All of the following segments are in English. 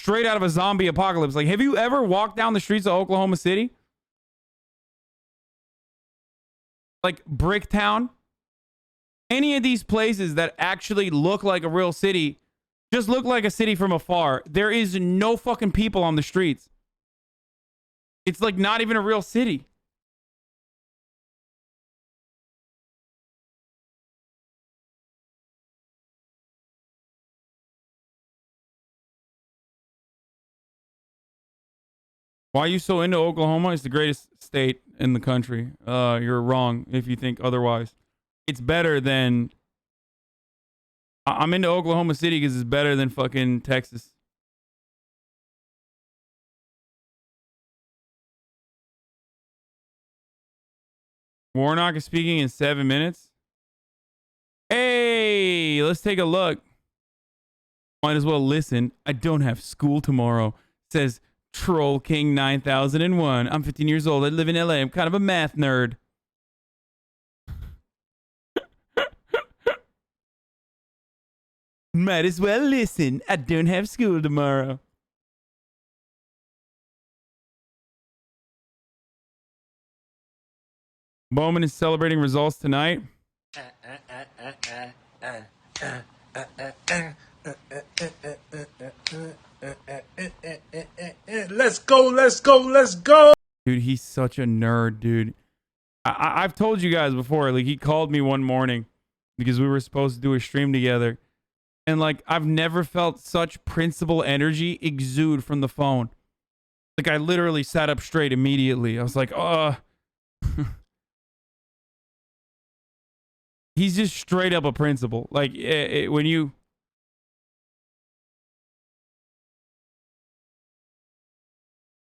straight out of a zombie apocalypse. Like, have you ever walked down the streets of Oklahoma City? Like Bricktown? Any of these places that actually look like a real city just look like a city from afar. There is no fucking people on the streets. It's like not even a real city. Why are you so into Oklahoma? It's the greatest state in the country. You're wrong if you think otherwise. It's better than... I'm into Oklahoma City because it's better than fucking Texas. Warnock is speaking in 7 minutes. Hey, let's take a look. Might as well listen. I don't have school tomorrow. Says Troll King 9001. I'm 15 years old. I live in LA. I'm kind of a math nerd. Might as well listen. I don't have school tomorrow. Bowman is celebrating results tonight. Let's go, let's go, let's go. Dude, he's such a nerd, dude. I've told you guys before, like, he called me one morning because we were supposed to do a stream together. And, like, I've never felt such principal energy exude from the phone. Like, I literally sat up straight immediately. I was like, he's just straight up a principal. Like, when you...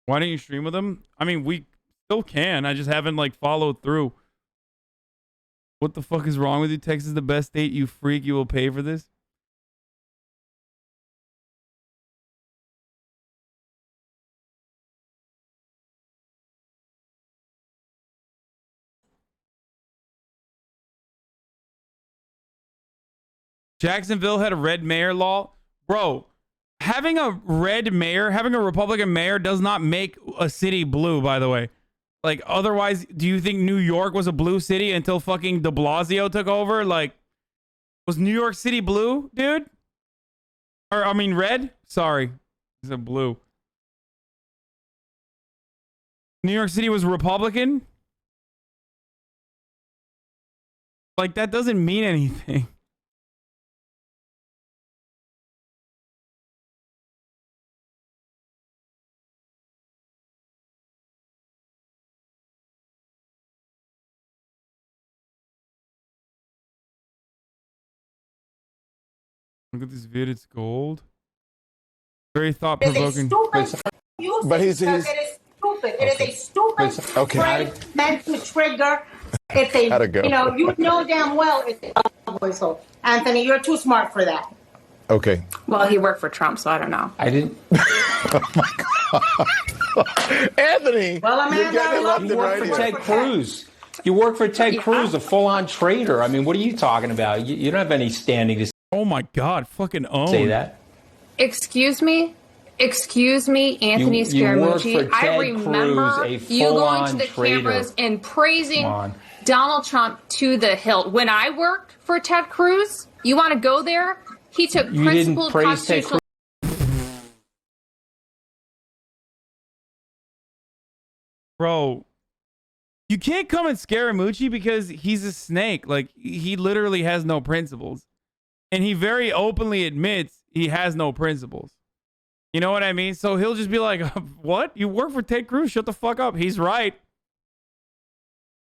Why don't you stream with him? I mean, we still can. I just haven't, like, followed through. What the fuck is wrong with you? Texas is the best state, you freak. You will pay for this? Jacksonville had a red mayor law. Bro, having a red mayor, having a Republican mayor does not make a city blue, by the way. Like, otherwise, do you think New York was a blue city until fucking de Blasio took over? Like, was New York City blue, dude? Or, I mean, red? Sorry. It's a blue. New York City was Republican? Like, that doesn't mean anything. Look at this vid, it's gold. Very thought-provoking. But it is stupid. It is a stupid prank meant to trigger. It's a, you know, you know damn well it's a whistle. Anthony, you're too smart for that. Okay. Well, he worked for Trump, so I don't know. I didn't. Oh my God. Anthony! Well, Amanda, you work for Ted Cruz. You work for Ted Cruz, a full-on traitor. I mean, what are you talking about? You don't have any standing to Oh my God, fucking own. say that. Excuse me, Anthony Scaramucci. I remember you going to the cameras and praising Donald Trump to the hilt. When I worked for Ted Cruz, you want to go there? He took principled constitutional. Bro, you can't come at Scaramucci because he's a snake. Like, he literally has no principles. And he very openly admits he has no principles. You know what I mean? So he'll just be like, what? You work for Ted Cruz? Shut the fuck up. He's right.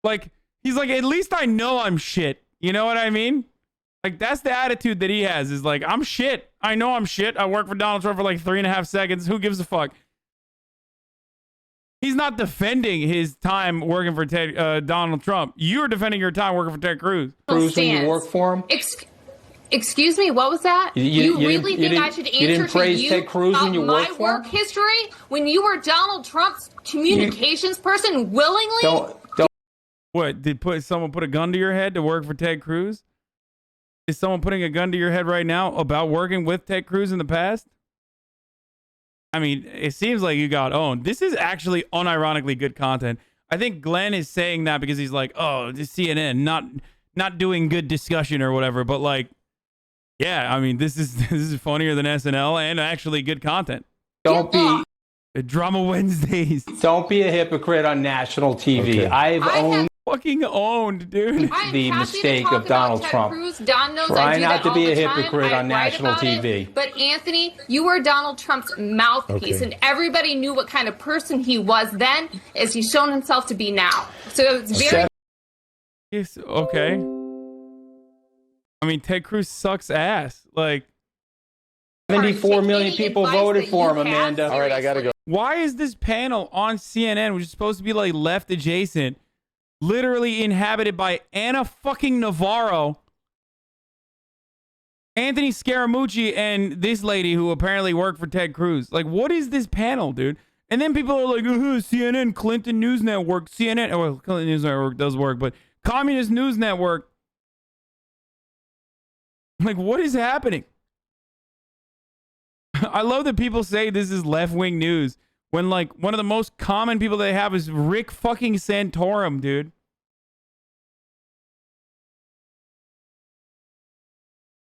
Like, he's like, at least I know I'm shit. You know what I mean? Like, that's the attitude that he has, is like, I'm shit. I know I'm shit. I worked for Donald Trump for like 3.5 seconds. Who gives a fuck? He's not defending his time working for Donald Trump. You're defending your time working for Ted Cruz. Cruz, when you work for him? Excuse me, what was that? You really think I should answer to you Ted Cruz when you my work for work him? history when you were Donald Trump's communications person willingly? Don't. What, did someone put a gun to your head to work for Ted Cruz? Is someone putting a gun to your head right now about working with Ted Cruz in the past? I mean, it seems like you got owned. This is actually unironically good content. I think Glenn is saying that because he's like, oh, this CNN not doing good discussion or whatever. But like, yeah, I mean, this is funnier than SNL and actually good content. Don't be Drama Wednesdays. Don't be a hypocrite on national TV. Okay. I've owned Fucking owned, dude. the mistake of Donald Trump. Don knows Try I do not that to be all a the time. hypocrite I on write national about it. TV. But Anthony, you were Donald Trump's mouthpiece, and everybody knew what kind of person he was then, as he's shown himself to be now. So it's very. Yes, okay. I mean, Ted Cruz sucks ass. Like, 74 million people voted for him, Amanda. All right, I gotta go. why is this panel on CNN, which is supposed to be like left adjacent, literally inhabited by Anna fucking Navarro, Anthony Scaramucci, and this lady who apparently worked for Ted Cruz? Like, what is this panel, dude? And then people are like, CNN, Clinton News Network, CNN. Well, Clinton News Network does work, but Communist News Network. Like, what is happening? I love that people say this is left-wing news when, like, one of the most common people they have is Rick fucking Santorum, dude.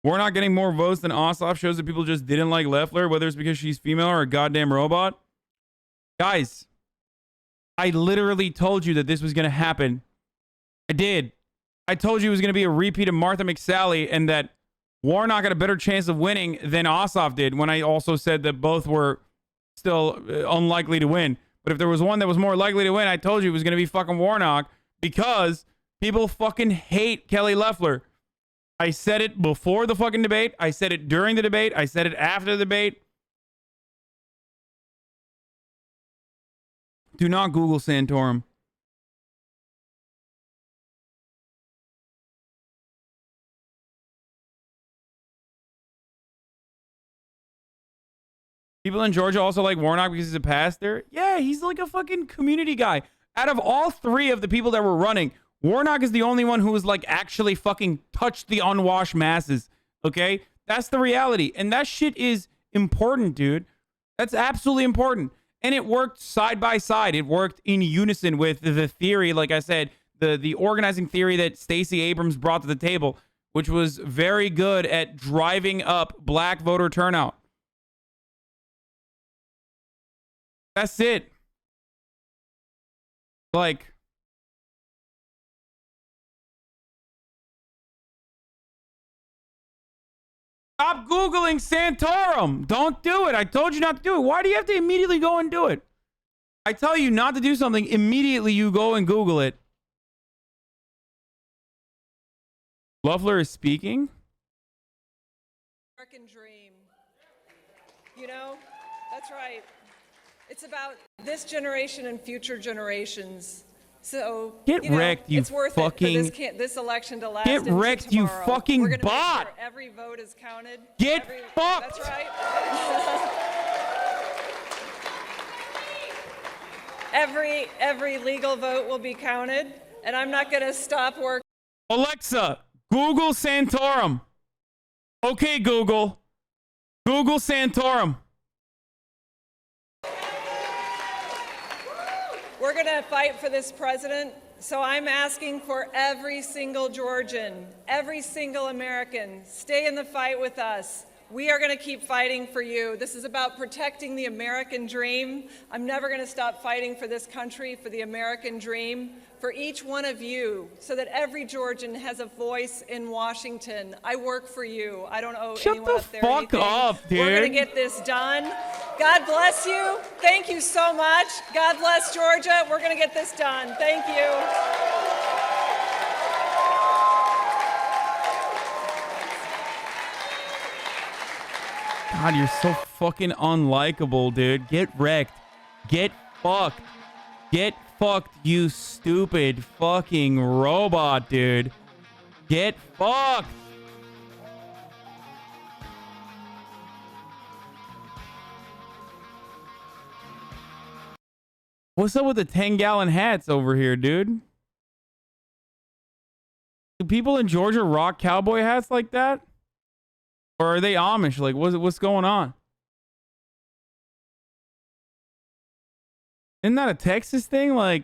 We're not getting more votes than Ossoff shows that people just didn't like Loeffler, whether it's because she's female or a goddamn robot. Guys, I literally told you that this was going to happen. I did. I told you it was going to be a repeat of Martha McSally and that Warnock had a better chance of winning than Ossoff did, when I also said that both were still unlikely to win. But if there was one that was more likely to win, I told you it was going to be fucking Warnock, because people fucking hate Kelly Loeffler. I said it before the fucking debate. I said it during the debate. I said it after the debate. Do not Google Santorum. People in Georgia also like Warnock because he's a pastor. Yeah, he's like a fucking community guy. Out of all three of the people that were running, Warnock is the only one who was like actually fucking touched the unwashed masses. Okay? That's the reality. And that shit is important, dude. That's absolutely important. And it worked side by side. It worked in unison with the theory, like I said, the organizing theory that Stacey Abrams brought to the table, which was very good at driving up black voter turnout. That's it. Like, stop Googling Santorum. Don't do it. I told you not to do it. Why do you have to immediately go and do it? I tell you not to do something, immediately you go and Google it. Loeffler is speaking. American dream. You know, that's right. It's about this generation and future generations. So Get wrecked, you it's worth fucking. it for this election to last. Get wrecked, you tomorrow. fucking We're gonna bot. make sure every vote is counted. Get fucked. That's right. every legal vote will be counted, and I'm not going to stop working. Alexa, Google Santorum. Okay, Google. Google Santorum. We're going to fight for this president, so I'm asking for every single Georgian, every single American, stay in the fight with us. We are going to keep fighting for you. This is about protecting the American dream. I'm never going to stop fighting for this country, for the American dream, for each one of you, so that every Georgian has a voice in Washington. I work for you. I don't owe anyone up there anything. Shut the fuck up, dude. We're going to get this done. God bless you. Thank you so much. God bless Georgia. We're going to get this done. Thank you. God, you're so fucking unlikable, dude. Get wrecked. Get fucked. Get fucked, you stupid fucking robot, dude. Get fucked. What's up with the 10-gallon hats over here, dude? Do people in Georgia rock cowboy hats like that? Or are they Amish? Like, what's going on? Isn't that a Texas thing? Like,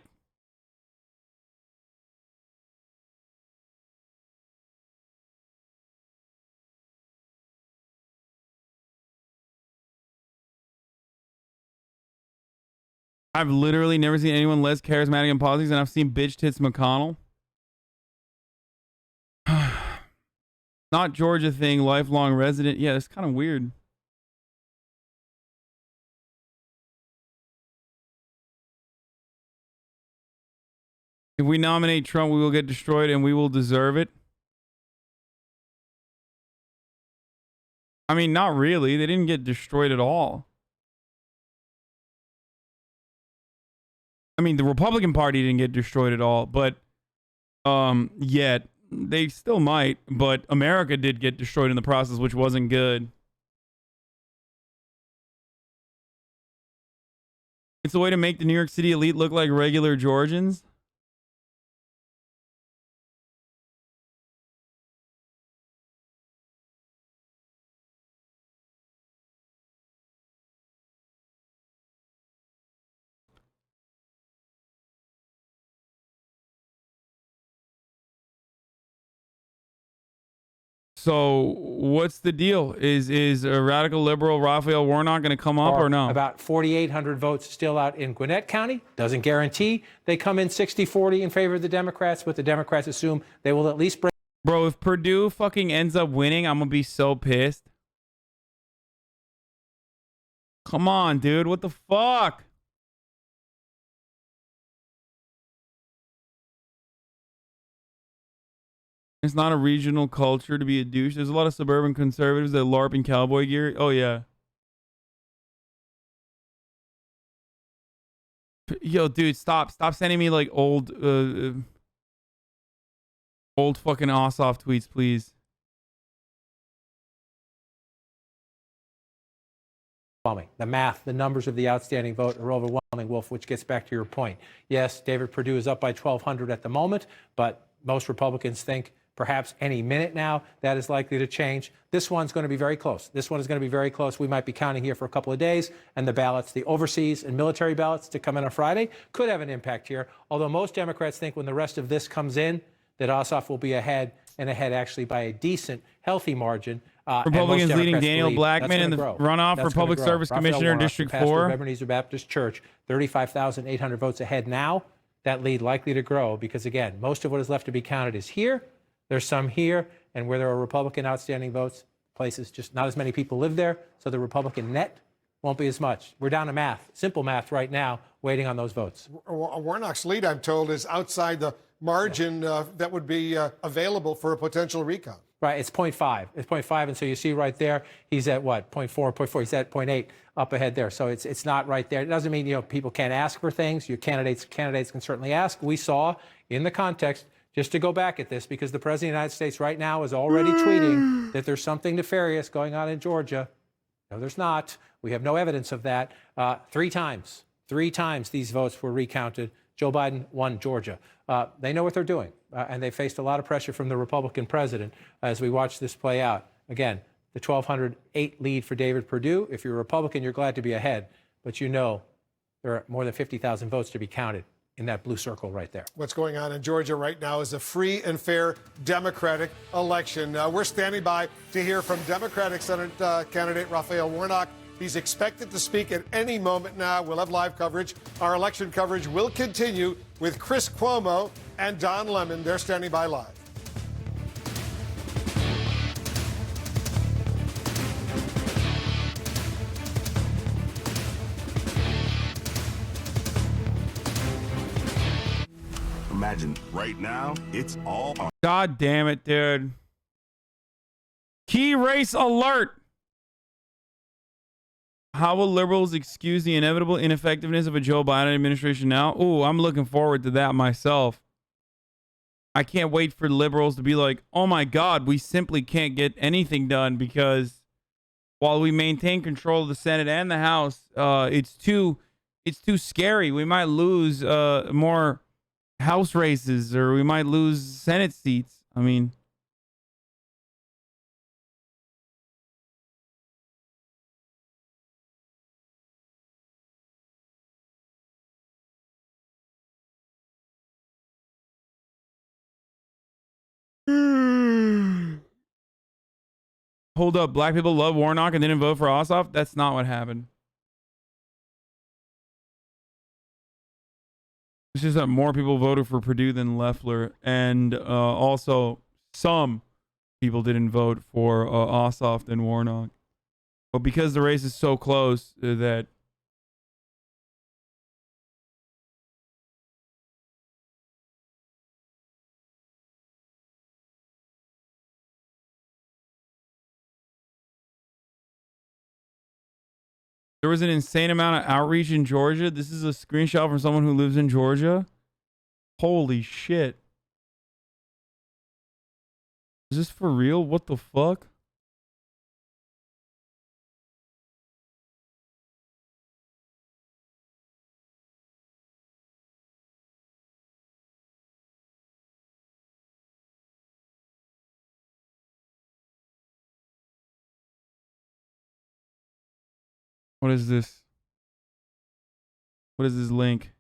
I've literally never seen anyone less charismatic in politics than I've seen bitch tits McConnell. Not Georgia thing, lifelong resident. Yeah, it's kind of weird. If we nominate Trump, we will get destroyed and we will deserve it. I mean, not really. They didn't get destroyed at all. I mean, the Republican Party didn't get destroyed at all, but yet they still might. But America did get destroyed in the process, which wasn't good. It's a way to make the New York City elite look like regular Georgians. So what's the deal? Is a radical liberal Raphael Warnock going to come up or no? About 4,800 votes still out in Gwinnett County. Doesn't guarantee they come in 60-40 in favor of the Democrats, but the Democrats assume they will at least bring. Bro, if Purdue fucking ends up winning, I'm going to be so pissed. Come on, dude. What the fuck? It's not a regional culture to be a douche. There's a lot of suburban conservatives that LARP in cowboy gear. Oh, yeah. Yo, dude, stop sending me like old fucking Ossoff tweets, please. The math, the numbers of the outstanding vote are overwhelming, Wolf, which gets back to your point. Yes, David Perdue is up by 1,200 at the moment, but most Republicans think perhaps any minute now that is likely to change. This one's going to be very close. This one is going to be very close. We might be counting here for a couple of days, and the ballots, the overseas and military ballots to come in on Friday could have an impact here, although most Democrats think when the rest of this comes in that Ossoff will be ahead, and ahead actually by a decent, healthy margin. Republicans leading Daniel Blackman in the runoff for Public Service Commissioner in District 4. Ebenezer Baptist Church, 35,800 votes ahead now. That lead likely to grow because, again, most of what is left to be counted is here. There's some here, and where there are Republican outstanding votes, places just not as many people live there, so the Republican net won't be as much. We're down to math, simple math right now, waiting on those votes. Warnock's lead, I'm told, is outside the margin that would be available for a potential recount. Right, it's 0.5. It's 0.5, and so you see right there, he's at what, 0.4, 0.4. He's at 0.8 up ahead there. So it's not right there. It doesn't mean people can't ask for things. Your candidates can certainly ask. We saw in the context, just to go back at this, because the President of the United States right now is already tweeting that there's something nefarious going on in Georgia. No, there's not. We have no evidence of that. 3 times these votes were recounted. Joe Biden won Georgia. They know what they're doing, and they faced a lot of pressure from the Republican president as we watch this play out. Again, the 1,208 lead for David Perdue. If you're a Republican, you're glad to be ahead, but there are more than 50,000 votes to be counted in that blue circle right there. What's going on in Georgia right now is a free and fair Democratic election. We're standing by to hear from Democratic Senate candidate Raphael Warnock. He's expected to speak at any moment now. We'll have live coverage. Our election coverage will continue with Chris Cuomo and Don Lemon. They're standing by live. Imagine right now, it's all on. God damn it, dude. Key race alert. How will liberals excuse the inevitable ineffectiveness of a Joe Biden administration now? Ooh, I'm looking forward to that myself. I can't wait for liberals to be like, oh my God, we simply can't get anything done because while we maintain control of the Senate and the House, it's too scary. We might lose more House races, or we might lose Senate seats. I mean, Hold up, black people love Warnock and didn't vote for Ossoff? That's not what happened. It's just that more people voted for Perdue than Loeffler, and also some people didn't vote for Ossoff than Warnock. But because the race is so close that there was an insane amount of outreach in Georgia. This is a screenshot from someone who lives in Georgia. Holy shit. Is this for real? What the fuck? What is this? What is this link?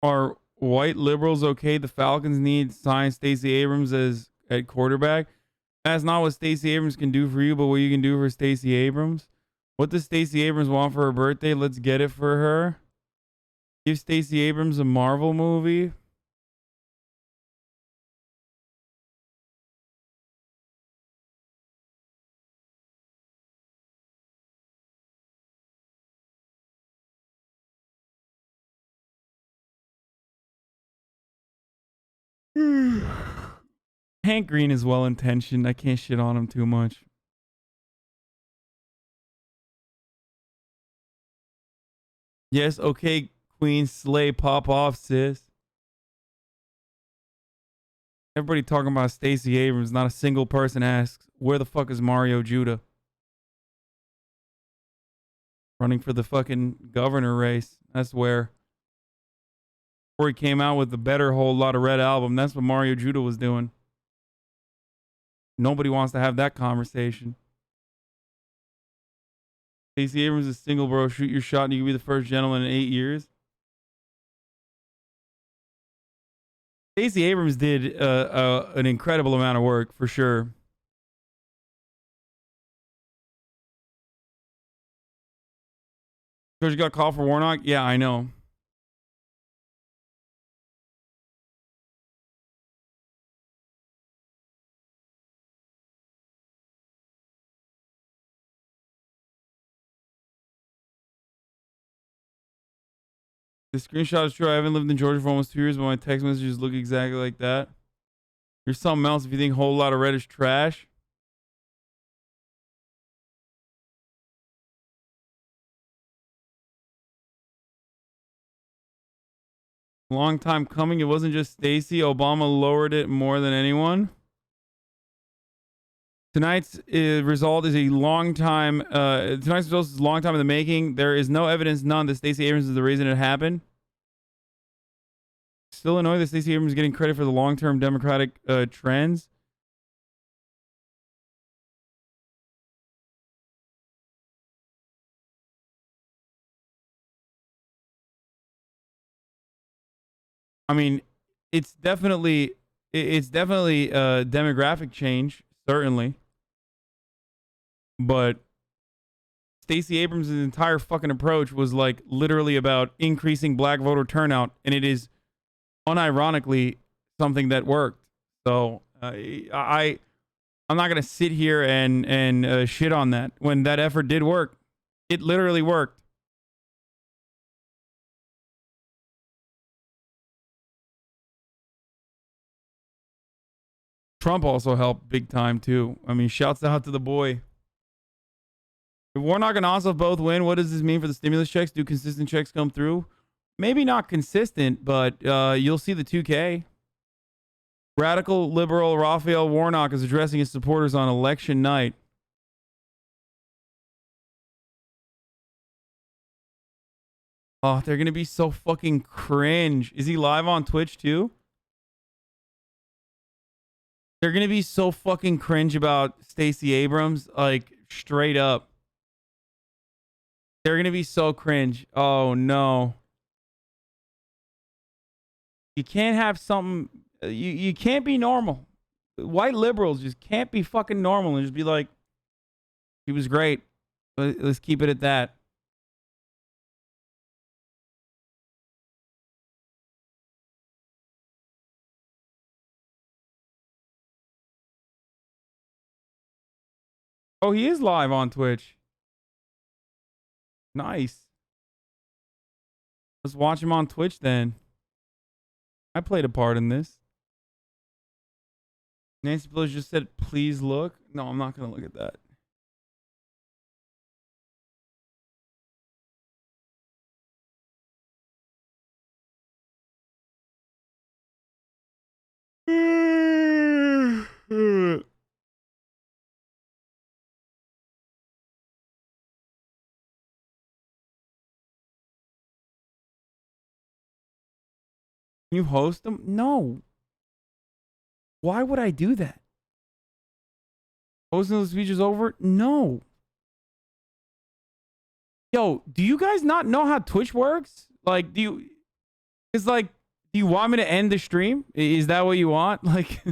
Are white liberals okay? The Falcons need to sign Stacey Abrams as at quarterback. That's not what Stacey Abrams can do for you, but what you can do for Stacey Abrams. What does Stacey Abrams want for her birthday? Let's get it for her. Give Stacey Abrams a Marvel movie. Hank Green is well intentioned. I can't shit on him too much. Yes, okay, Queen Slay, pop off, sis. Everybody talking about Stacey Abrams. Not a single person asks, where the fuck is Mario Judah? Running for the fucking governor race. That's where. Before he came out with the Better Whole Lot of Red album, that's what Mario Judah was doing. Nobody wants to have that conversation. Stacey Abrams is single, bro. Shoot your shot and you can be the first gentleman in 8 years. Stacey Abrams did an incredible amount of work, for sure. George got called for Warnock? Yeah, I know. The screenshot is true. I haven't lived in Georgia for almost 2 years, but my text messages look exactly like that. Here's something else if you think Whole Lot of Red is trash. Long time coming. It wasn't just Stacey. Obama lowered it more than anyone. Tonight's result is a long time. Tonight's result is a long time in the making. There is no evidence, none, that Stacey Abrams is the reason it happened. Still annoyed that Stacey Abrams is getting credit for the long-term Democratic trends. I mean, it's definitely demographic change, certainly. But Stacey Abrams' entire fucking approach was like literally about increasing black voter turnout, and it is unironically something that worked. So I'm not gonna sit here and shit on that when that effort did work. It literally worked. Trump also helped big time too. I mean, shouts out to the boy. If Warnock and Ossoff both win, what does this mean for the stimulus checks? Do consistent checks come through? Maybe not consistent, but you'll see the 2K. Radical liberal Raphael Warnock is addressing his supporters on election night. Oh, they're going to be so fucking cringe. Is he live on Twitch too? They're going to be so fucking cringe about Stacey Abrams, like straight up. They're going to be so cringe. Oh, no. You can't have something... You can't be normal. white liberals just can't be fucking normal and just be like, she was great. Let's keep it at that. Oh, he is live on Twitch. Nice. Let's watch him on Twitch then. I played a part in this. Nancy Pelosi just said, please look. No, I'm not going to look at that. You host them? No. Why would I do that? Hosting the speeches over? No. Yo, do you guys not know how Twitch works? Like, it's like, do you want me to end the stream? Is that what you want? Like,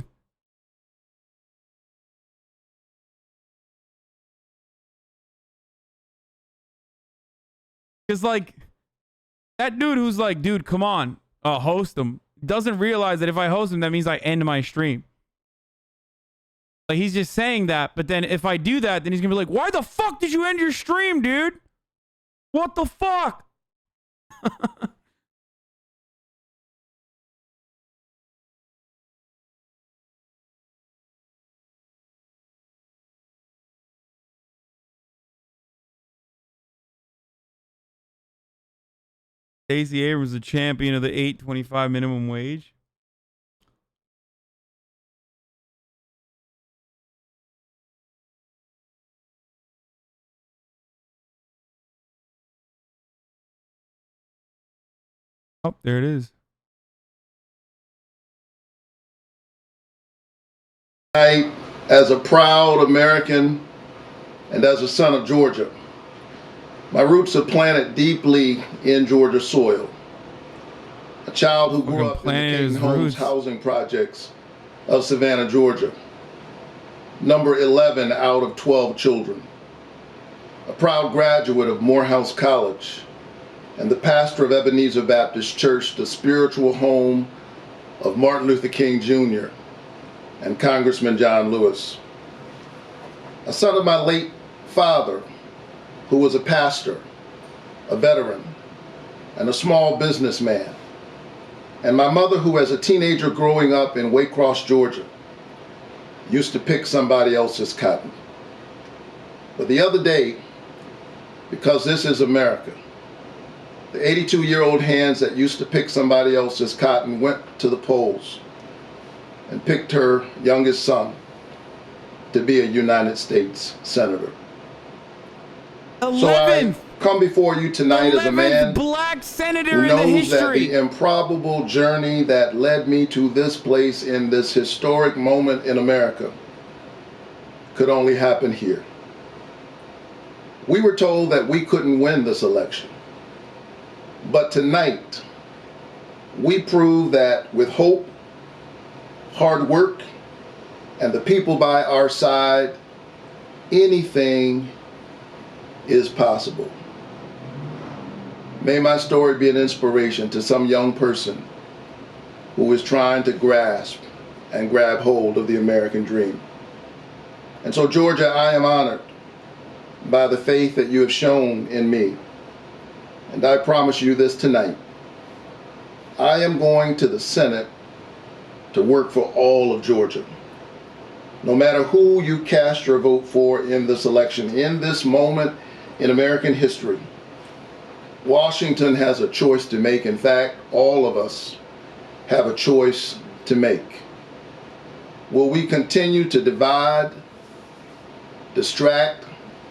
because like, that dude who's like, dude, come on, host him, doesn't realize that if I host him, that means I end my stream. Like, he's just saying that, but then if I do that, then he's gonna be like, why the fuck did you end your stream, dude? What the fuck? Stacey Abrams, the champion of the $8.25 minimum wage. Oh, there it is. As a proud American and as a son of Georgia, my roots are planted deeply in Georgia soil. A child who grew up in the King Homes housing projects of Savannah, Georgia. Number 11 out of 12 children. A proud graduate of Morehouse College and the pastor of Ebenezer Baptist Church, the spiritual home of Martin Luther King Jr. and Congressman John Lewis. A son of my late father, who was a pastor, a veteran, and a small businessman. And my mother, who as a teenager growing up in Waycross, Georgia, used to pick somebody else's cotton. But the other day, because this is America, the 82-year-old hands that used to pick somebody else's cotton went to the polls and picked her youngest son to be a United States Senator. 11th. So I come before you tonight as a man black senator who in the knows that history. the improbable journey that led me to this place in this historic moment in America could only happen here. We were told that we couldn't win this election. But tonight, we prove that with hope, hard work, and the people by our side, anything is possible. May my story be an inspiration to some young person who is trying to grasp and grab hold of the American dream. And so, Georgia, I am honored by the faith that you have shown in me. And I promise you this tonight. I am going to the Senate to work for all of Georgia. No matter who you cast your vote for in this election, in this moment in American history, Washington has a choice to make. In fact, all of us have a choice to make. Will we continue to divide, distract,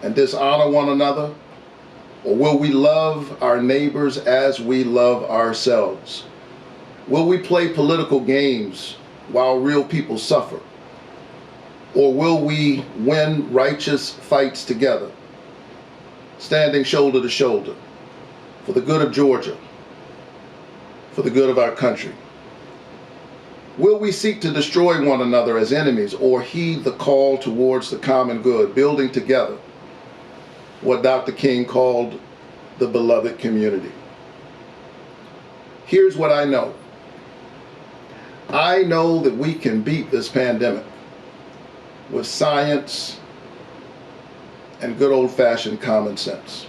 and dishonor one another? Or will we love our neighbors as we love ourselves? Will we play political games while real people suffer? Or will we win righteous fights together, standing shoulder to shoulder, for the good of Georgia, for the good of our country? Will we seek to destroy one another as enemies or heed the call towards the common good, building together what Dr. King called the beloved community? Here's what I know. I know that we can beat this pandemic with science and good old-fashioned common sense.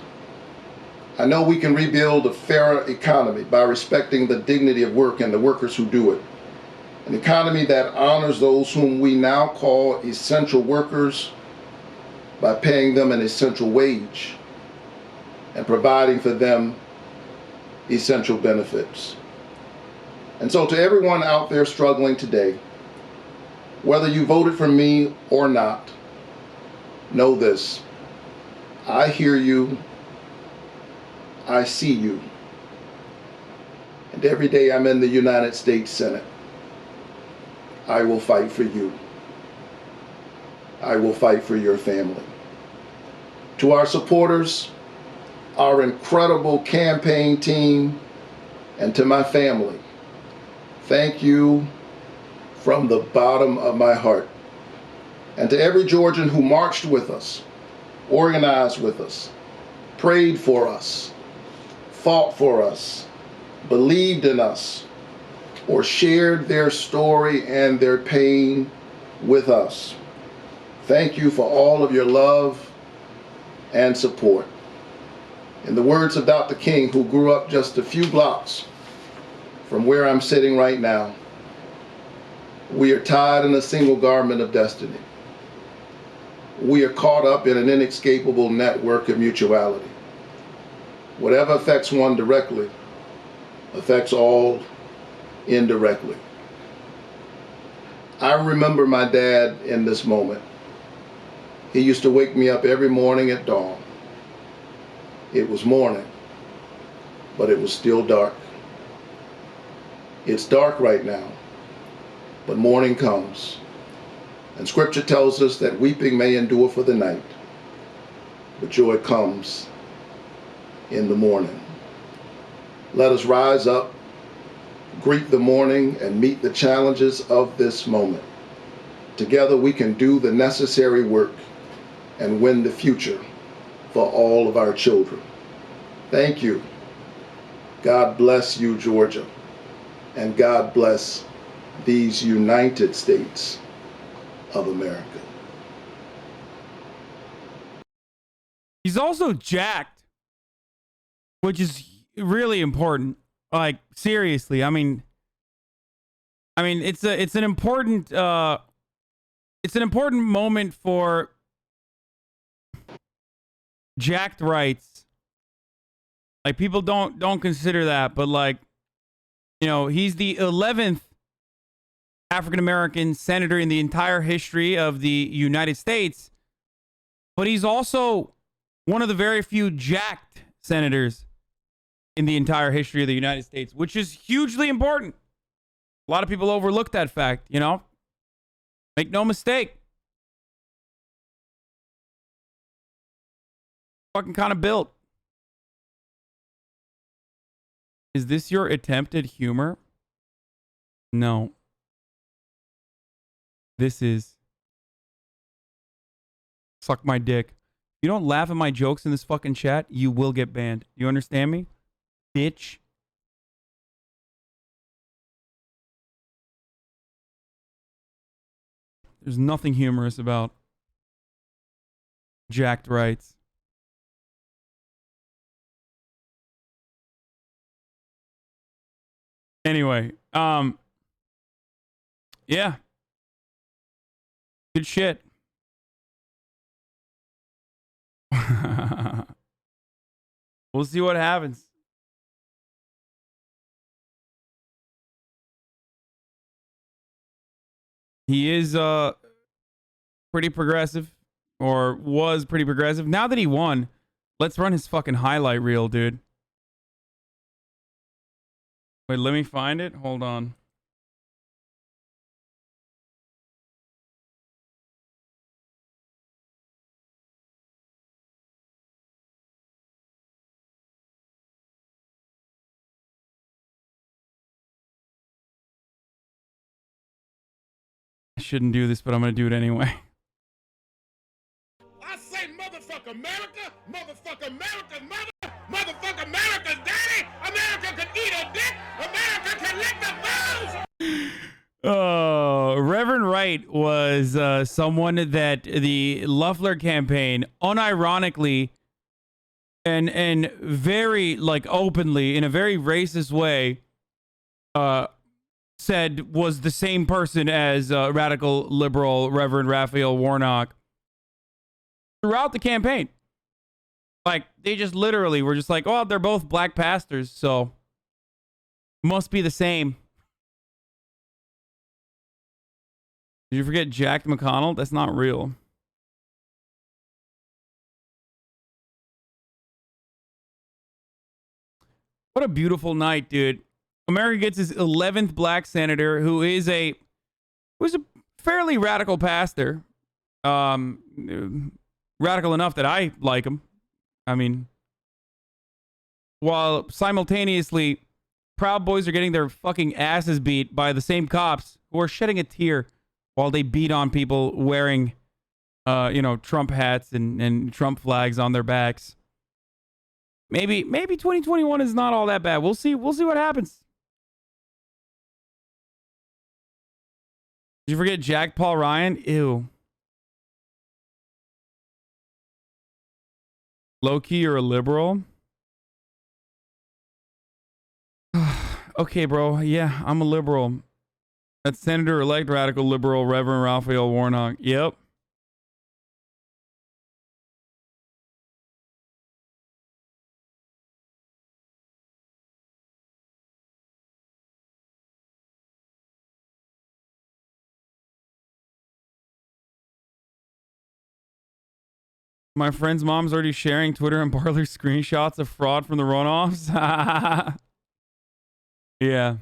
I know we can rebuild a fairer economy by respecting the dignity of work and the workers who do it. An economy that honors those whom we now call essential workers by paying them an essential wage and providing for them essential benefits. And so to everyone out there struggling today, whether you voted for me or not, know this: I hear you, I see you, and every day I'm in the United States Senate, I will fight for you. I will fight for your family. To our supporters, our incredible campaign team, and to my family, thank you from the bottom of my heart. And to every Georgian who marched with us, organized with us, prayed for us, fought for us, believed in us, or shared their story and their pain with us. Thank you for all of your love and support. In the words of Dr. King, who grew up just a few blocks from where I'm sitting right now, we are tied in a single garment of destiny. We are caught up in an inescapable network of mutuality. Whatever affects one directly affects all indirectly. I remember my dad in this moment. He used to wake me up every morning at dawn. It was morning, but it was still dark. It's dark right now, but morning comes. And scripture tells us that weeping may endure for the night, but joy comes in the morning. Let us rise up, greet the morning, and meet the challenges of this moment. Together we can do the necessary work and win the future for all of our children. Thank you. God bless you, Georgia, and God bless these United States of America. He's also jacked, which is really important. Like, seriously, I mean, it's an important moment for jacked rights. Like, people don't consider that, but like, you know, he's the 11th African American senator in the entire history of the United States, but he's also one of the very few jacked senators in the entire history of the United States, which is hugely important. A lot of people overlook that fact, you know? Make no mistake. Fucking kind of built. Is this your attempt at humor? No. This is suck my dick. If you don't laugh at my jokes in this fucking chat, you will get banned. You understand me? Bitch. There's nothing humorous about jacked rights. Anyway, yeah. Good shit. We'll see what happens. He is pretty progressive, or was pretty progressive. Now that he won, let's run his fucking highlight reel, dude. Wait, let me find it. Hold on. shouldn't do this, but I'm going to do it anyway. I say motherfucker America, motherfucker America, motherfucker America's daddy. America can eat a dick. America can lick the balls. Reverend Wright was someone that the Loeffler campaign unironically and very like openly in a very racist way said was the same person as radical liberal Reverend Raphael Warnock throughout the campaign. Like, they just literally were just like, oh, they're both black pastors, so must be the same. Did you forget Jack McConnell? That's not real. What a beautiful night, dude. America gets his 11th black senator who is a fairly radical pastor. Radical enough that I like him. I mean, while simultaneously Proud Boys are getting their fucking asses beat by the same cops who are shedding a tear while they beat on people wearing, Trump hats and Trump flags on their backs. Maybe 2021 is not all that bad. We'll see what happens. Did you forget Jack Paul Ryan? Ew. Low-key, you're a liberal? Okay, bro. Yeah, I'm a liberal. That's Senator-elect radical liberal Reverend Raphael Warnock. Yep. My friend's mom's already sharing Twitter and Parler screenshots of fraud from the runoffs. Yeah.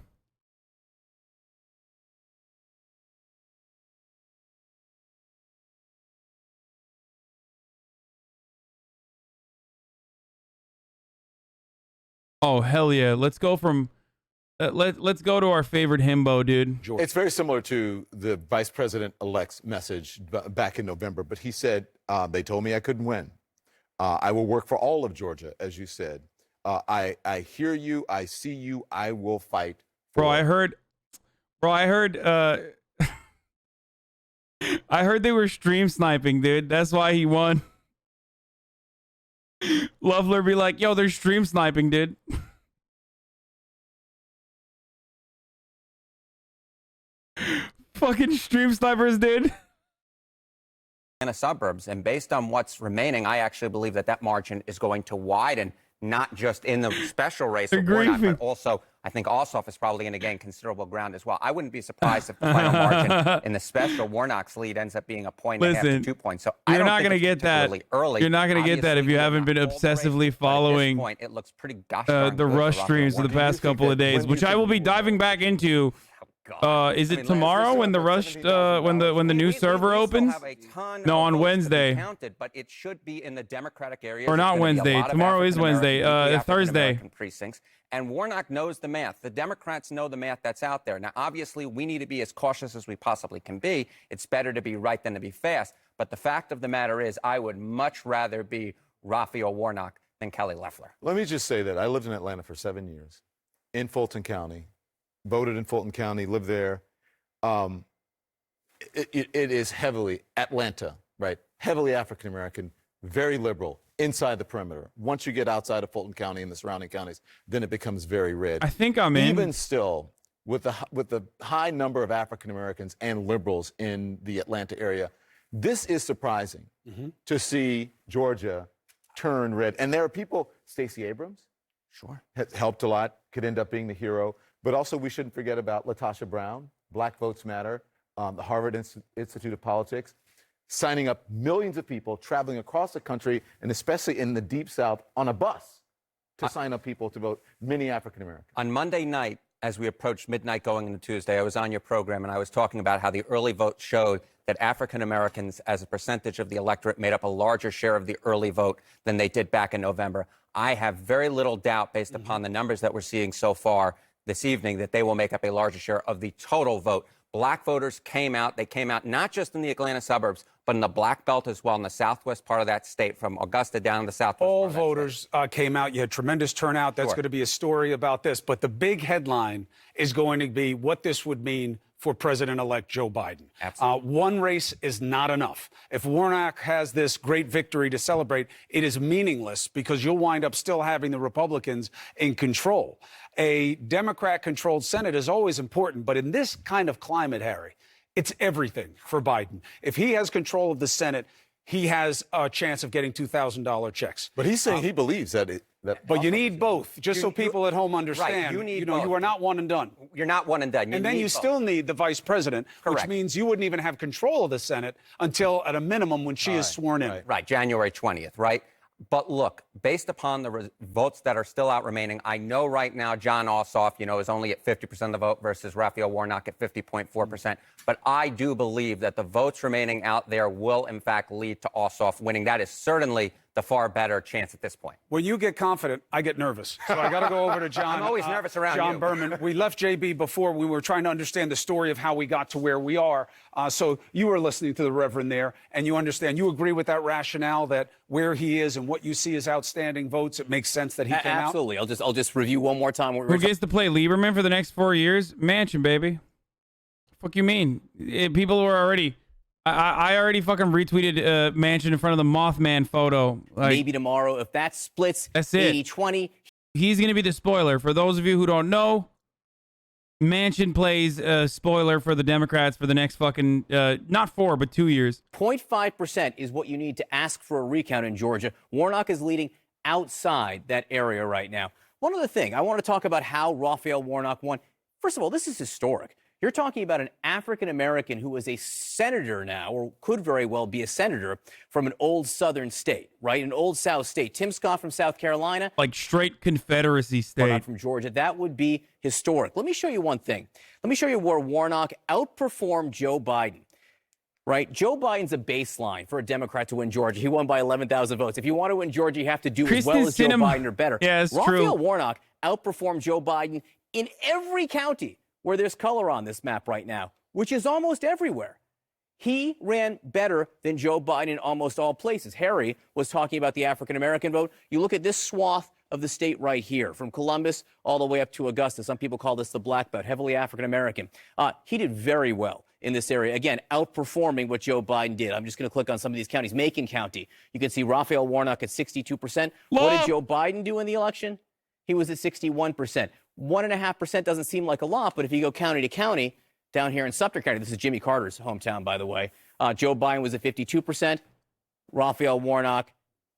Oh, hell yeah. Let's go from... let's go to our favorite himbo, dude. It's very similar to the vice president-elect's message back in November, but he said, they told me I couldn't win. I will work for all of Georgia, as you said. I hear you. I see you. I will fight. Bro, I heard I heard they were stream sniping, dude. That's why he won. Loeffler be like, yo, they're stream sniping, dude. Fucking stream snipers, dude. In the suburbs, and based on what's remaining, I actually believe that margin is going to widen, not just in the special race of Warnock, but also, I think Ossoff is probably going to gain considerable ground as well. I wouldn't be surprised if the final margin in the special Warnock's lead ends up being a point and a half to 2 points. So you're not going to get that. You're not going to get that if you haven't been obsessively following it looks pretty the Rush streams for the past couple of days, which I will be diving back into. Is it tomorrow when the Rush when the new server opens? No, on Wednesday. But it should be in the Democratic area. Or not Wednesday. Tomorrow is Wednesday. Thursday. Precincts. And Warnock knows the math. The Democrats know the math that's out there. Now, obviously, we need to be as cautious as we possibly can be. It's better to be right than to be fast. But the fact of the matter is, I would much rather be Raphael Warnock than Kelly Loeffler. Let me just say that I lived in Atlanta for 7 years, in Fulton County. Voted in Fulton County, lived there. It is heavily Atlanta, right? Heavily African-American, very liberal, inside the perimeter. Once you get outside of Fulton County and the surrounding counties, then it becomes very red. I think I'm in. Even still, with the high number of African-Americans and liberals in the Atlanta area, this is surprising to see Georgia turn red. And there are people, Stacey Abrams, sure, has helped a lot, could end up being the hero. But also, we shouldn't forget about Latasha Brown, Black Votes Matter, the Harvard Institute of Politics, signing up millions of people traveling across the country, and especially in the Deep South, on a bus to sign up people to vote, many African Americans. On Monday night, as we approached midnight going into Tuesday, I was on your program, and I was talking about how the early vote showed that African Americans, as a percentage of the electorate, made up a larger share of the early vote than they did back in November. I have very little doubt, based upon the numbers that we're seeing so far this evening, that they will make up a larger share of the total vote. Black voters came out. They came out not just in the Atlanta suburbs, but in the Black Belt as well, in the southwest part of that state, from Augusta down to the southwest. All voters came out. You had tremendous turnout. That's going to be a story about this. But the big headline is going to be what this would mean for President-elect Joe Biden. Absolutely. One race is not enough. If Warnock has this great victory to celebrate, it is meaningless because you'll wind up still having the Republicans in control. A Democrat-controlled Senate is always important, but in this kind of climate, Harry, it's everything for Biden. If he has control of the Senate, he has a chance of getting $2,000 checks. But he's saying he believes that But you need both, just so people at home understand. Right, you need both. both. You are not one and done. You're not one and done. And then you still need the vice president, Correct. which means you wouldn't even have control of the Senate until, at a minimum, when she is sworn in. Right, January 20th, right? But look, based upon the votes that are still out remaining, I know right now John Ossoff, is only at 50% of the vote versus Raphael Warnock at 50.4%. But I do believe that the votes remaining out there will, in fact, lead to Ossoff winning. That is certainly the far better chance at this point. When you get confident, I get nervous. So I got to go over to John. I'm always nervous around John you. Berman. We left JB before. We were trying to understand the story of how we got to where we are. So you were listening to the Reverend there, and you understand. You agree with that rationale that where he is and what you see as outstanding votes, it makes sense that he came out? Absolutely. I'll just review one more time. Who gets to play Lieberman for the next 4 years? Manchin, baby. Fuck you mean? People were already... I already fucking retweeted Manchin in front of the Mothman photo. Maybe tomorrow, if that splits that's it. 80-20. He's going to be the spoiler. For those of you who don't know, Manchin plays spoiler for the Democrats for the next fucking, not 4, but 2 years. 0.5% is what you need to ask for a recount in Georgia. Warnock is leading outside that area right now. One other thing, I want to talk about how Raphael Warnock won. First of all, this is historic. You're talking about an African-American who is a senator now, or could very well be a senator from an old Southern state, right? An old South state. Tim Scott from South Carolina. Like straight Confederacy state. Warnock from Georgia. That would be historic. Let me show you one thing. Let me show you where Warnock outperformed Joe Biden. Right? Joe Biden's a baseline for a Democrat to win Georgia. He won by 11,000 votes. If you want to win Georgia, you have to do as well as Joe Biden or better. Yeah, it's Raphael true. Warnock outperformed Joe Biden in every county where there's color on this map right now, which is almost everywhere. He ran better than Joe Biden in almost all places. Harry was talking about the African-American vote. You look at this swath of the state right here, from Columbus all the way up to Augusta. Some people call this the Black Belt, heavily African-American. He did very well in this area. Again, outperforming what Joe Biden did. I'm just going to click on some of these counties. Macon County, you can see Raphael Warnock at 62%. What did Joe Biden do in the election? He was at 61%. 1.5% doesn't seem like a lot, but if you go county to county, down here in Sumter County, this is Jimmy Carter's hometown, by the way, Joe Biden was at 52%, Raphael Warnock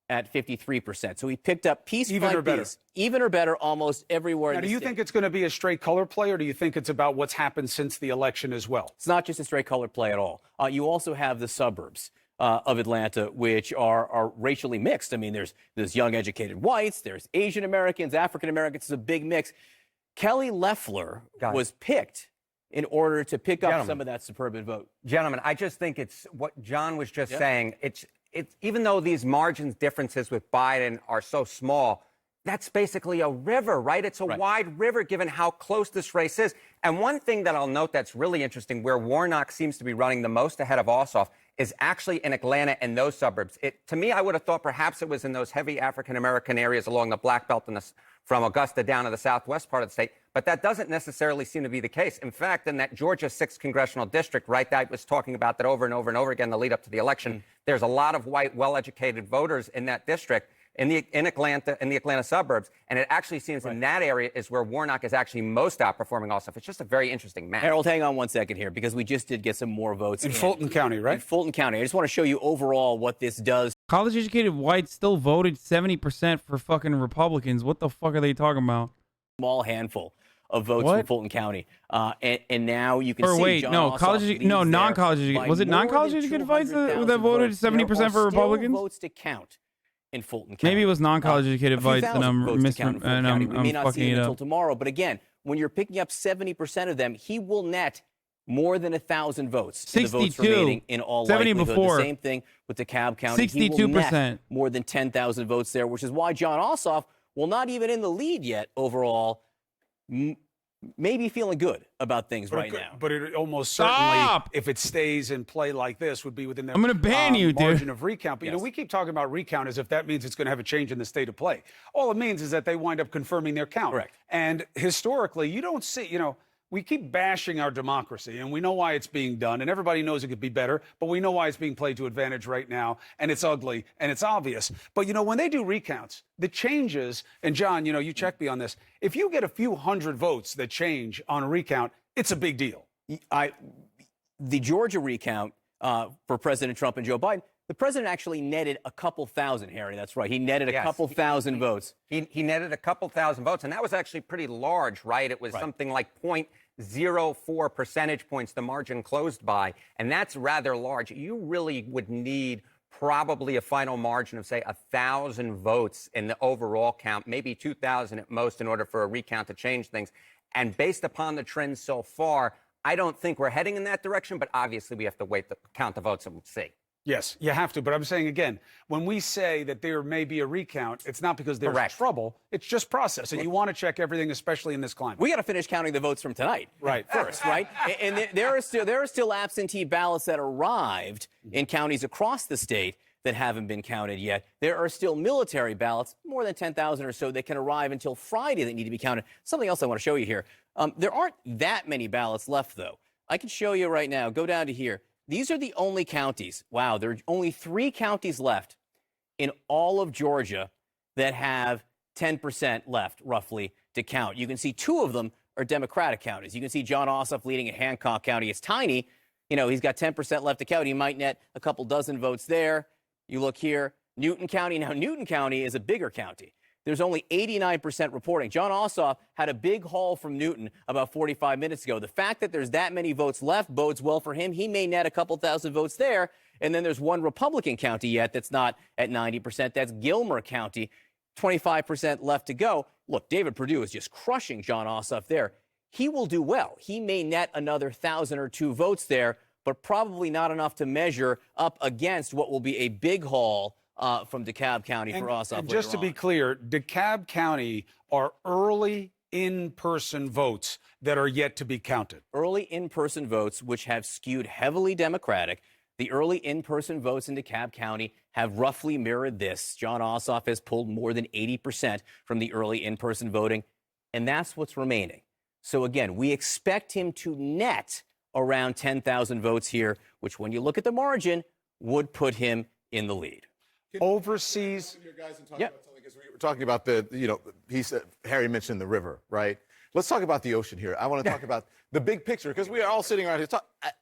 at 53%. So he picked up piece by piece, even or better, almost everywhere. Now, do you think it's going to be a straight color play, or do you think it's about what's happened since the election as well? It's not just a straight color play at all. You also have the suburbs of Atlanta, which are racially mixed. I mean, there's young, educated whites, there's Asian Americans, African Americans. It's a big mix. Kelly Loeffler was picked in order to pick up some of that suburban vote. Gentlemen, I just think it's what John was just saying. It's even though these margins differences with Biden are so small, that's basically a river, right? It's a wide river given how close this race is. And one thing that I'll note that's really interesting, where Warnock seems to be running the most ahead of Ossoff, is actually in Atlanta and those suburbs. To me, I would have thought perhaps it was in those heavy African-American areas along the Black Belt and from Augusta down to the southwest part of the state. But that doesn't necessarily seem to be the case. In fact, in that Georgia 6th congressional district, right, that I was talking about that over and over and over again, the lead up to the election, there's a lot of white, well-educated voters in that district. In the Atlanta suburbs, and it actually seems in that area is where Warnock is actually most outperforming Ossoff. It's just a very interesting map. Harold, hang on one second here, because we just did get some more votes in Fulton County, right? In Fulton County. I just want to show you overall what this does. College-educated whites still voted 70% for fucking Republicans. What the fuck are they talking about? Small handful of votes from Fulton County, and now you can see. Wait, no, non-college educated. Was it non-college educated whites that voted 70% for Republicans? Votes to count in Fulton County. Maybe it was non-college educated whites, and I'm we may not see fucking it it until up. tomorrow. But again, when you're picking up 70% of them, he will net more than 1,000 votes. 62. The votes remaining in all 70 likelihood. before. The same thing with DeKalb County. 62%. He will net more than 10,000 votes there, which is why John Ossoff, well, not even in the lead yet overall, may be feeling good about things right now. But it almost certainly, if it stays in play like this, would be within the I'm gonna ban you, margin dude. of recount. But, you know, we keep talking about recount as if that means it's going to have a change in the state of play. All it means is that they wind up confirming their count. Correct. And historically, you don't see, you know, we keep bashing our democracy, and we know why it's being done, and everybody knows it could be better, but we know why it's being played to advantage right now, and it's ugly, and it's obvious. But, you know, when they do recounts, the changes, and John, you know, you check me on this, if you get a few hundred votes that change on a recount, it's a big deal. The Georgia recount for President Trump and Joe Biden, the president actually netted a couple thousand, Harry. That's right. He netted a couple thousand votes. He netted a couple thousand votes, and that was actually pretty large, right? It was something like 0.04 percentage points the margin closed by, and that's rather large. You really would need probably a final margin of, say, 1,000 votes in the overall count, maybe 2,000 at most, in order for a recount to change things. And based upon the trends so far, I don't think we're heading in that direction, but obviously we have to wait to count the votes and we'll see. Yes, you have to. But I'm saying again, when we say that there may be a recount, it's not because there's trouble. It's just process. And you want to check everything, especially in this climate. We got to finish counting the votes from tonight. Right. First, right? And there are still absentee ballots that arrived in counties across the state that haven't been counted yet. There are still military ballots, more than 10,000 or so, that can arrive until Friday that need to be counted. Something else I want to show you here. There aren't that many ballots left, though. I can show you right now. Go down to here. These are the only counties. Wow, there are only 3 counties left in all of Georgia that have 10% left, roughly, to count. You can see 2 of them are Democratic counties. You can see John Ossoff leading in Hancock County. It's tiny. You know, he's got 10% left to count. He might net a couple dozen votes there. You look here, Newton County. Now, Newton County is a bigger county. There's only 89% reporting. John Ossoff had a big haul from Newton about 45 minutes ago. The fact that there's that many votes left bodes well for him. He may net a couple thousand votes there. And then there's one Republican county yet that's not at 90%. That's Gilmer County, 25% left to go. Look, David Perdue is just crushing John Ossoff there. He will do well. He may net another 1,000 or 2 votes there, but probably not enough to measure up against what will be a big haul from DeKalb County for Ossoff. And just to be clear, DeKalb County are early in-person votes that are yet to be counted. Early in-person votes, which have skewed heavily Democratic. The early in-person votes in DeKalb County have roughly mirrored this. John Ossoff has pulled more than 80% from the early in-person voting, and that's what's remaining. So again, we expect him to net around 10,000 votes here, which when you look at the margin, would put him in the lead. Overseas. We're talking about the, you know, he said, Harry mentioned the river, right? Let's talk about the ocean here. I want to talk about the big picture because we are all sitting around here.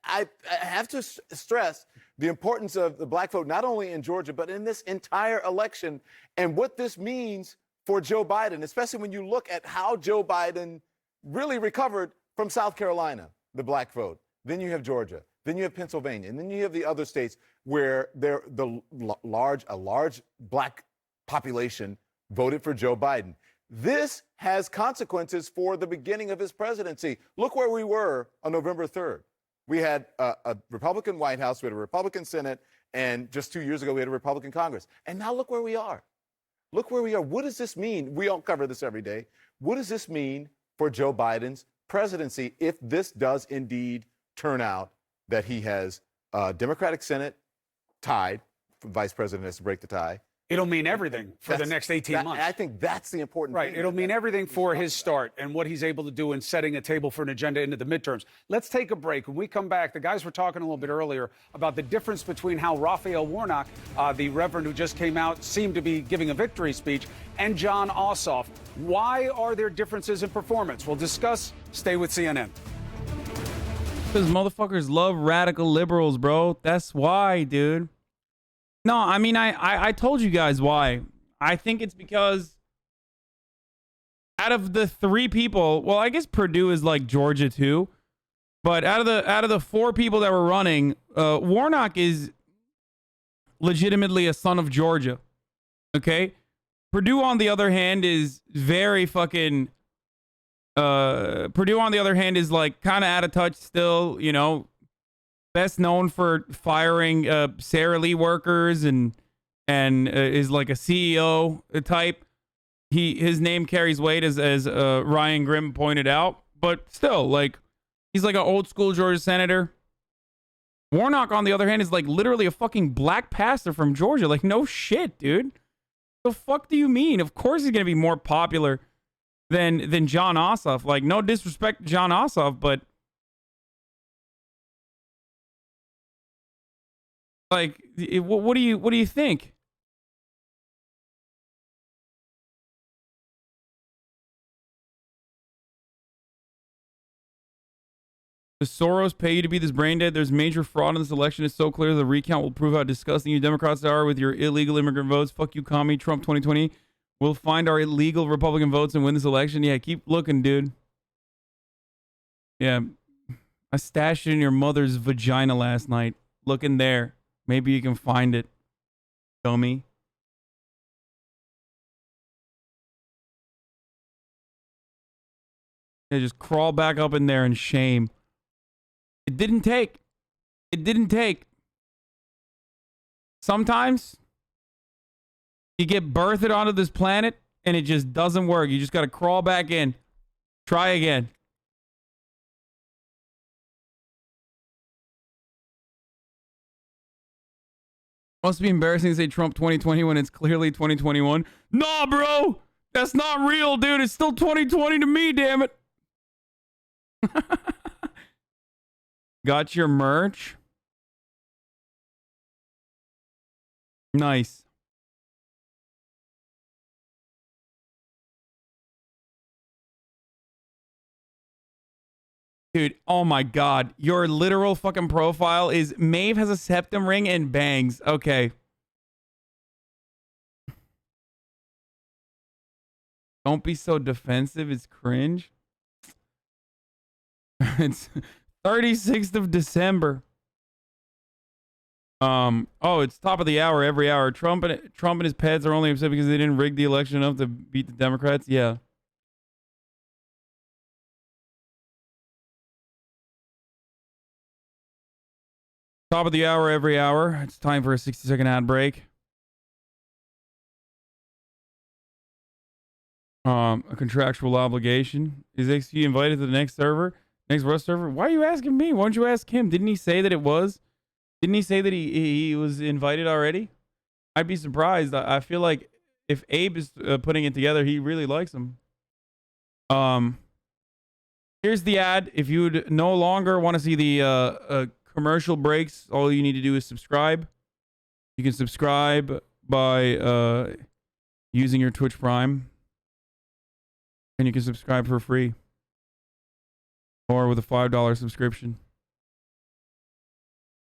I have to stress the importance of the black vote, not only in Georgia, but in this entire election and what this means for Joe Biden, especially when you look at how Joe Biden really recovered from South Carolina, the black vote. Then you have Georgia. Then you have Pennsylvania, and then you have the other states where a large black population voted for Joe Biden. This has consequences for the beginning of his presidency. Look where we were on November 3rd. We had a Republican White House, we had a Republican Senate, and just 2 years ago we had a Republican Congress. And now look where we are. Look where we are. What does this mean? We all cover this every day. What does this mean for Joe Biden's presidency if this does indeed turn out that he has a Democratic Senate tied, Vice President has to break the tie. It'll mean everything for the next 18 months. I think that's the important thing. Right. It'll mean everything for his start and what he's able to do in setting a table for an agenda into the midterms. Let's take a break. When we come back, the guys were talking a little bit earlier about the difference between how Raphael Warnock, the Reverend who just came out, seemed to be giving a victory speech, and John Ossoff. Why are there differences in performance? We'll discuss. Stay with CNN. Because motherfuckers love radical liberals, bro. That's why, dude. No, I mean, I told you guys why. I think it's because out of the 3 people, well, I guess Perdue is like Georgia too, but out of the 4 people that were running, Warnock is legitimately a son of Georgia. Okay? Perdue, on the other hand, is very fucking... Perdue, on the other hand, is like kind of out of touch still, you know, best known for firing Sara Lee workers and is like a CEO type. His name carries weight as Ryan Grimm pointed out, but still, like, he's like an old school Georgia senator. Warnock, on the other hand, is like literally a fucking black pastor from Georgia. Like, no shit, dude. The fuck do you mean? Of course he's gonna be more popular than John Ossoff. Like, no disrespect to John Ossoff, but like, what do you think? Does Soros pay you to be this brain dead? There's major fraud in this election. It's so clear the recount will prove how disgusting you Democrats are with your illegal immigrant votes. Fuck you, commie. Trump 2020. We'll find our illegal Republican votes and win this election. Yeah, keep looking, dude. Yeah. I stashed it in your mother's vagina last night. Look in there. Maybe you can find it. Dummy. Yeah, just crawl back up in there in shame. It didn't take. It didn't take. Sometimes you get birthed onto this planet and it just doesn't work. You just got to crawl back in. Try again. Must be embarrassing to say Trump 2020 when it's clearly 2021. Nah, bro. That's not real, dude. It's still 2020 to me, damn it. Got your merch? Nice. Dude, oh my god. Your literal fucking profile is Maeve has a septum ring and bangs. Okay. Don't be so defensive. It's cringe. It's 36th of December. Oh, it's top of the hour every hour. Trump and his pets are only upset because they didn't rig the election enough to beat the Democrats. Yeah. Top of the hour every hour. It's time for a 60-second ad break. A contractual obligation. Is XQ invited to the next server? Next Rust server? Why are you asking me? Why don't you ask him? Didn't he say that it was? Didn't he say that he was invited already? I'd be surprised. I feel like if Abe is putting it together, he really likes him. Here's the ad. If you would no longer want to see the commercial breaks, all you need to do is subscribe. You can subscribe by using your Twitch Prime. And you can subscribe for free. Or with a $5 subscription.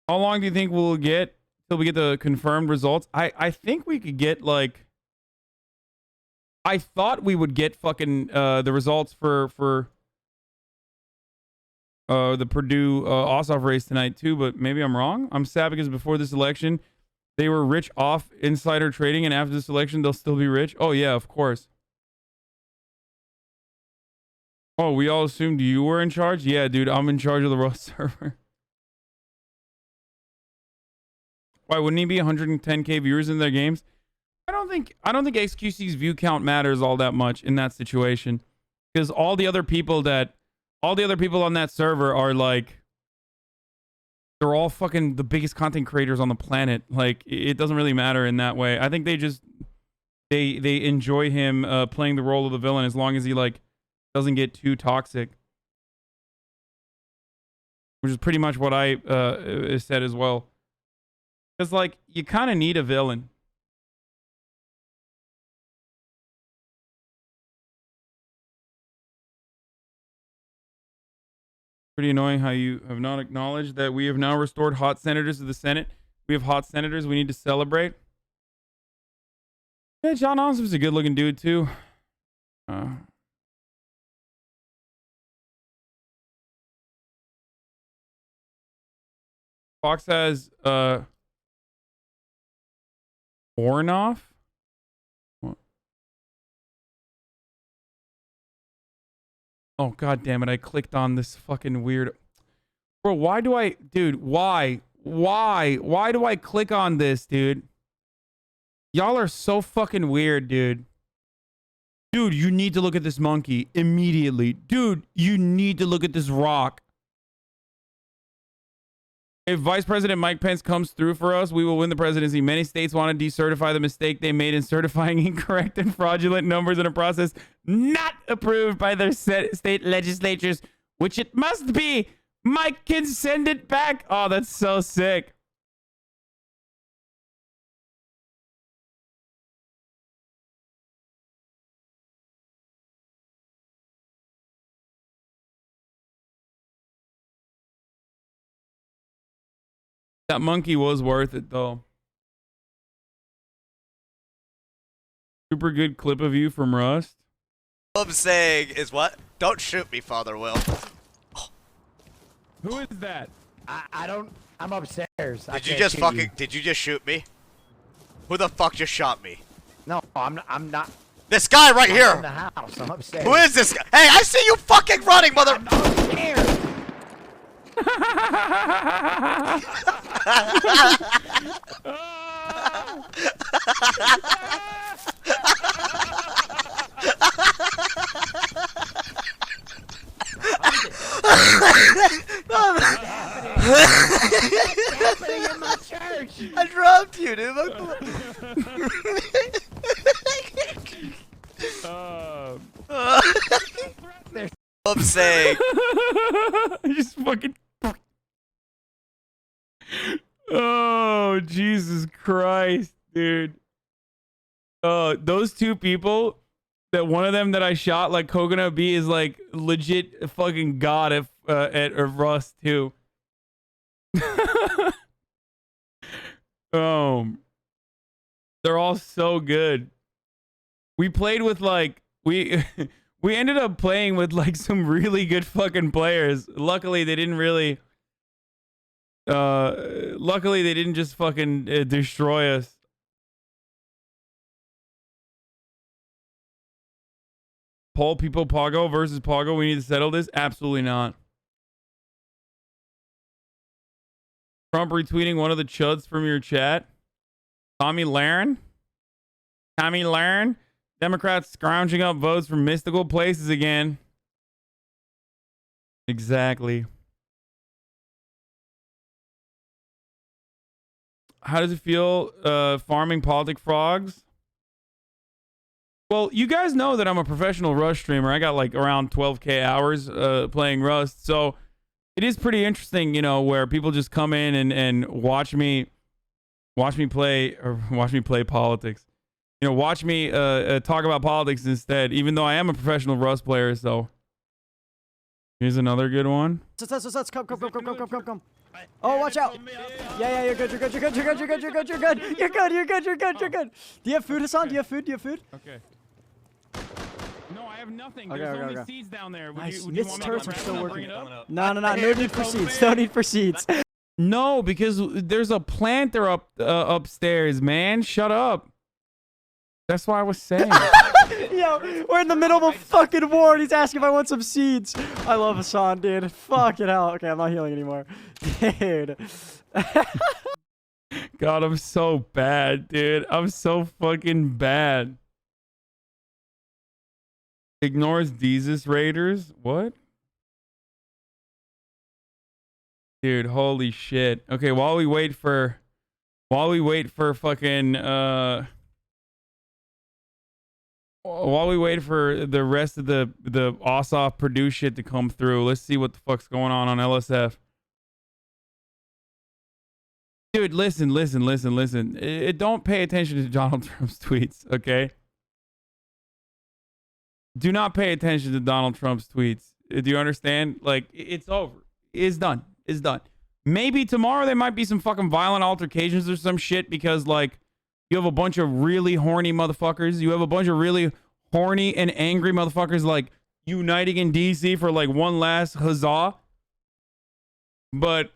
How long do you think we'll get till we get the confirmed results? I think we could get like... I thought we would get fucking the results for the Purdue Ossoff race tonight too, but maybe I'm wrong. I'm sad because before this election, they were rich off insider trading, and after this election, they'll still be rich. Oh yeah, of course. Oh, we all assumed you were in charge? Yeah, dude, I'm in charge of the Rust server. Why wouldn't he be 110k viewers in their games? I don't think XQC's view count matters all that much in that situation, because all the other people on that server are like, they're all fucking the biggest content creators on the planet. Like, it doesn't really matter in that way. I think they just they enjoy him playing the role of the villain as long as he like doesn't get too toxic, which is pretty much what I said as well. Because like, you kind of need a villain. Pretty annoying how you have not acknowledged that we have now restored hot senators to the Senate. We have hot senators. We need to celebrate. Yeah, John Ossoff's a good-looking dude too. Fox has Runoff. Oh god damn it! I clicked on this fucking weird. Bro, why do I, dude? Why do I click on this, dude? Y'all are so fucking weird, dude. Dude, you need to look at this monkey immediately. Dude, you need to look at this rock. If Vice President Mike Pence comes through for us, we will win the presidency. Many states want to decertify the mistake they made in certifying incorrect and fraudulent numbers in a process not approved by their state legislatures, which it must be. Mike can send it back. Oh, that's so sick. That monkey was worth it, though. Super good clip of you from Rust. All I'm saying is what? Don't shoot me, Father Will. Who is that? I don't. I'm upstairs. Did you just fucking? Did you just shoot me? Who the fuck just shot me? No, I'm not. This guy right here. In the house. I'm upstairs. Who is this guy? Hey, I see you fucking running, mother. I'm scared. I dropped you, dude. I'm saying. Just fucking. Oh, Jesus Christ, dude. Those two people, that one of them that I shot like Coconut B is like legit fucking god at Rust too. They're all so good. We played with like we ended up playing with like some really good fucking players. Luckily they didn't really just fucking destroy us. Poll people, Pogo versus Pogo. We need to settle this. Absolutely not. Trump retweeting one of the chuds from your chat. Tommy Lahren. Democrats scrounging up votes from mystical places again. Exactly. How does it feel farming politic frogs? Well, you guys know that I'm a professional Rust streamer. I got like around 12K hours playing Rust. So it is pretty interesting, you know, where people just come in and watch me play politics. You know, watch me talk about politics instead, even though I am a professional Rust player. So here's another good one. Come. Oh, watch out. Yeah, you're good. You're good. Do you have food, Hassan? Do you have food? Okay. No, I have nothing. Okay, There's only seeds down there. Nice. Would you Mist want me turrets to are still bring working. it up? No need for seeds. No need for seeds. No, because there's a planter upstairs, man. Shut up. That's what I was saying. Yo, we're in the middle of a fucking war and he's asking if I want some seeds. I love Hassan, dude. Fucking hell. Okay, I'm not healing anymore. Dude. God, I'm so bad, dude. I'm so fucking bad. Ignores Jesus Raiders? What? Dude, holy shit. Okay, while we wait for fucking while we wait for the rest of the Ossoff Purdue shit to come through, let's see what the fuck's going on LSF. Dude, listen. Don't pay attention to Donald Trump's tweets, okay? Do not pay attention to Donald Trump's tweets. Do you understand? Like, it's over. It's done. Maybe tomorrow there might be some fucking violent altercations or some shit because, like, you have a bunch of really horny motherfuckers. You have a bunch of really horny and angry motherfuckers, like, uniting in DC for, like, one last huzzah. But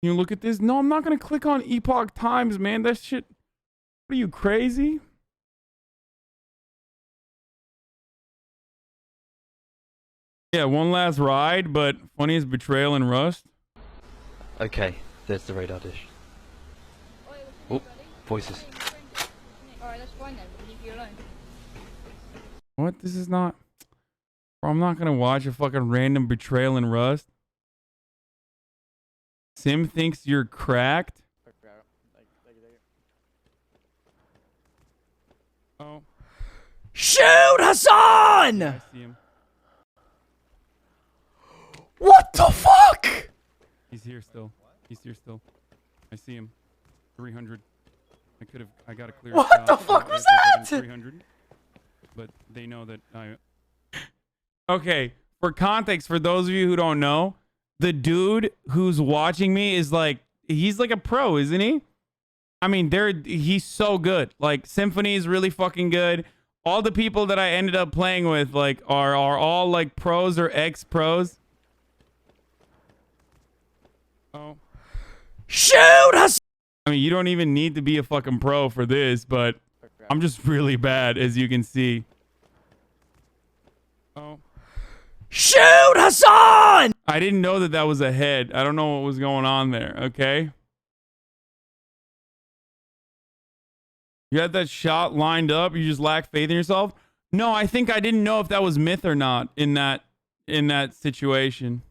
you look at this. No, I'm not going to click on Epoch Times, man. That shit. What are you, crazy? Yeah, one last ride, but funniest betrayal in Rust. Okay, there's the radar dish. Oh, voices. What? This is not... Bro, I'm not gonna watch a fucking random betrayal in Rust. Sim thinks you're cracked. Oh. Shoot, Hassan! I see him. What the fuck? He's here still. He's here still. I see him. 300. I got a clear What shot. the fuck was that? 300. But they know that I... Okay, for context, for those of you who don't know, the dude who's watching me is like, he's like a pro, isn't he? I mean, he's so good. Like, Symphony is really fucking good. All the people that I ended up playing with, like, are all like pros or ex-pros. Oh. Shoot us! I mean, you don't even need to be a fucking pro for this, but I'm just really bad, as you can see. Oh. Shoot, Hassan! I didn't know that that was a head. I don't know what was going on there, okay? You had that shot lined up, you just lack faith in yourself? No, I think I didn't know if that was myth or not in that situation.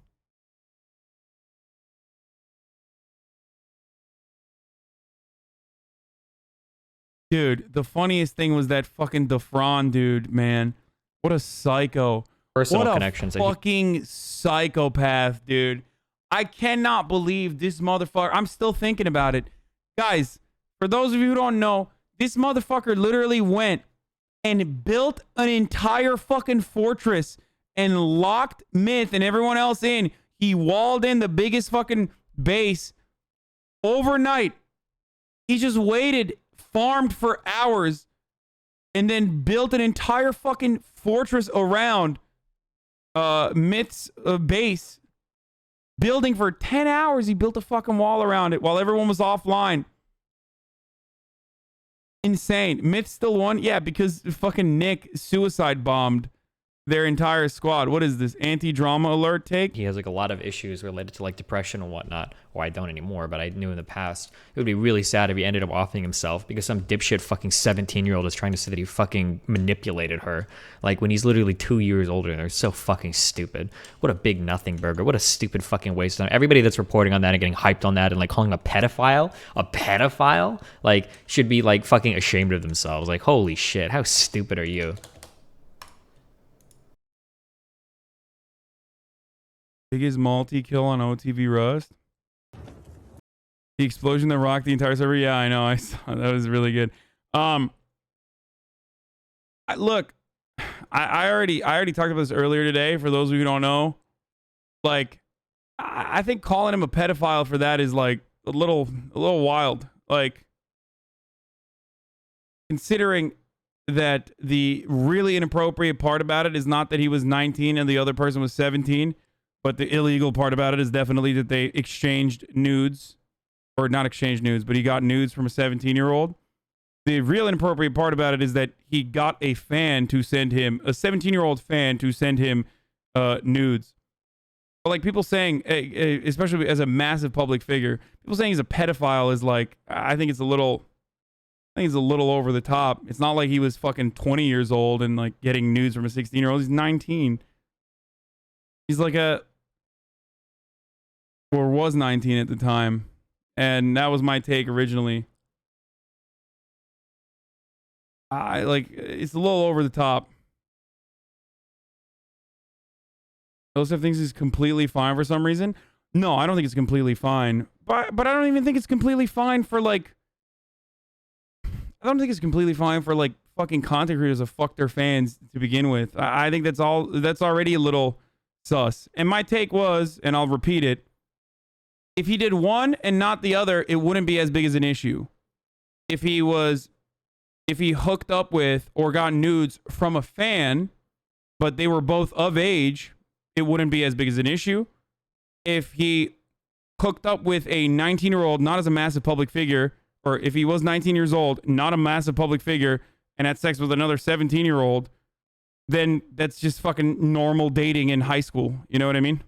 Dude, the funniest thing was that fucking Defron dude, man. What a psycho. Personal connections. What a fucking psychopath, dude. I cannot believe this motherfucker. I'm still thinking about it. Guys, for those of you who don't know, this motherfucker literally went and built an entire fucking fortress and locked Myth and everyone else in. He walled in the biggest fucking base overnight. He just waited, farmed for hours, and then built an entire fucking fortress around Myth's base. Building for 10 hours, he built a fucking wall around it while everyone was offline. Insane. Myth still won? Yeah, because fucking Nick suicide bombed their entire squad. What is this? Anti-drama alert take? He has like a lot of issues related to like depression and whatnot. Or I don't anymore, but I knew in the past. It would be really sad if he ended up offing himself because some dipshit fucking 17-year-old is trying to say that he fucking manipulated her. Like when he's literally 2 years older. They're so fucking stupid. What a big nothing burger. What a stupid fucking waste of time. Everybody that's reporting on that and getting hyped on that and like calling him a pedophile, like should be like fucking ashamed of themselves. Like holy shit, how stupid are you? Biggest multi-kill on OTV Rust. The explosion that rocked the entire server. Yeah, I know. I saw that was really good. Look, I already talked about this earlier today. For those of you who don't know, like, I think calling him a pedophile for that is like a little wild. Like, considering that the really inappropriate part about it is not that he was 19 and the other person was 17. But the illegal part about it is definitely that they exchanged nudes. Or not exchanged nudes, but he got nudes from a 17-year-old. The real inappropriate part about it is that he got a fan to send him, a 17-year-old fan to send him nudes. But like people saying, especially as a massive public figure, people saying he's a pedophile is like, I think it's a little over the top. It's not like he was fucking 20 years old and like getting nudes from a 16-year-old. He's 19. He's like or was 19 at the time. And that was my take originally. It's a little over the top. Joseph thinks he's completely fine for some reason. No, I don't think it's completely fine. But I don't even think it's completely fine for like... I don't think it's completely fine for like fucking content creators to fuck their fans to begin with. I think that's already a little sus. And my take was, and I'll repeat it, if he did one and not the other, it wouldn't be as big as an issue. If he hooked up with or got nudes from a fan, but they were both of age, it wouldn't be as big as an issue. If he hooked up with a 19-year-old, not as a massive public figure, or if he was 19 years old, not a massive public figure, and had sex with another 17-year-old, then that's just fucking normal dating in high school. You know what I mean?